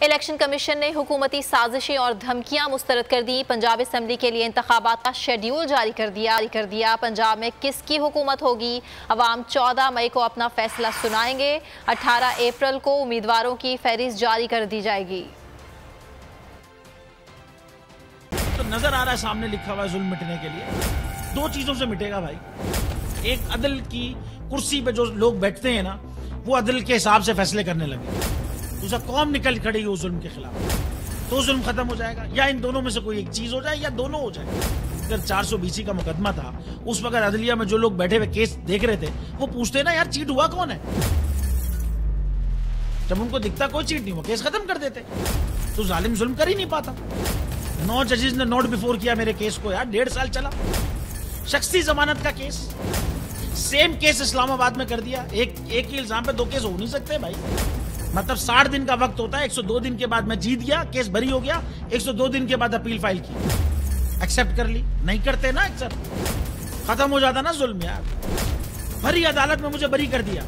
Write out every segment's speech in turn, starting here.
Election commission ने हुकूमती साजिशें और धमकियां मुस्तरद कर दी। पंजाब असम्बली के लिए इंतखाबात का शेड्यूल जारी कर दिया। पंजाब में किसकी हुकूमत होगी, अवाम 14 मई को अपना फैसला सुनाएंगे। 18 अप्रैल को उम्मीदवारों की फहरिस्त जारी कर दी जाएगी। तो नजर आ रहा है सामने लिखा हुआ है जुल्म मिटने के लिए दो चीजों से मिटेगा भाई। एक, अदल की कुर्सी पे जो लोग बैठते हैं ना, वो अदल के हिसाब से फैसले करने लगे। दूसरा, कौम निकल खड़ी उस जुल्म के खिलाफ, तो जुल्म खत्म हो जाएगा। या इन दोनों में से कोई एक चीज हो जाए या दोनों हो जाए। अगर 420 का मुकदमा था, उस वक्त अदलिया में जो लोग बैठे हुए केस देख रहे थे, वो पूछते ना यार चीट हुआ कौन है। जब उनको दिखता कोई चीट नहीं हुआ, केस खत्म कर देते। तो जालिम जुल्म कर ही नहीं पाता। 9 जजेस ने नोट बिफोर किया मेरे केस को यार, 1.5 साल चला। शख्सी जमानत का केस, सेम केस इस्लामाबाद में कर दिया। एक ही इल्जाम पे 2 केस हो नहीं सकते भाई। मतलब 60 दिन का वक्त होता है। 102 दिन के बाद मैं जीत गया, केस बरी हो गया। 102 दिन के बाद अपील फाइल की, एक्सेप्ट कर ली। नहीं करते ना एक्सेप्ट, खत्म हो जाता ना जुल्म यार। भरी अदालत में मुझे बरी कर दिया,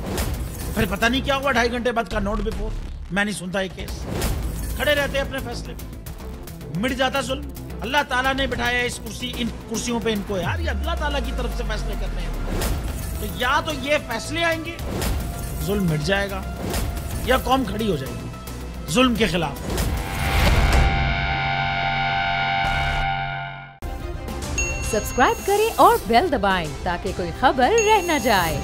फिर पता नहीं क्या हुआ 2.5 घंटे बाद का नोट बिफोर। मैं नहीं सुनता ये केस, खड़े रहते अपने फैसले पे, मिट जाता जुल्म। अल्लाह ताला ने बिठाया इन कुर्सियों पे इनको यार, ये अल्लाह ताला की तरफ से फैसले करने हैं। तो या तो ये फैसले आएंगे, जुल्म मिट जाएगा, या कौम खड़ी हो जाएगी जुल्म के खिलाफ। सब्सक्राइब करें और बेल दबाएं ताकि कोई खबर रह न जाए।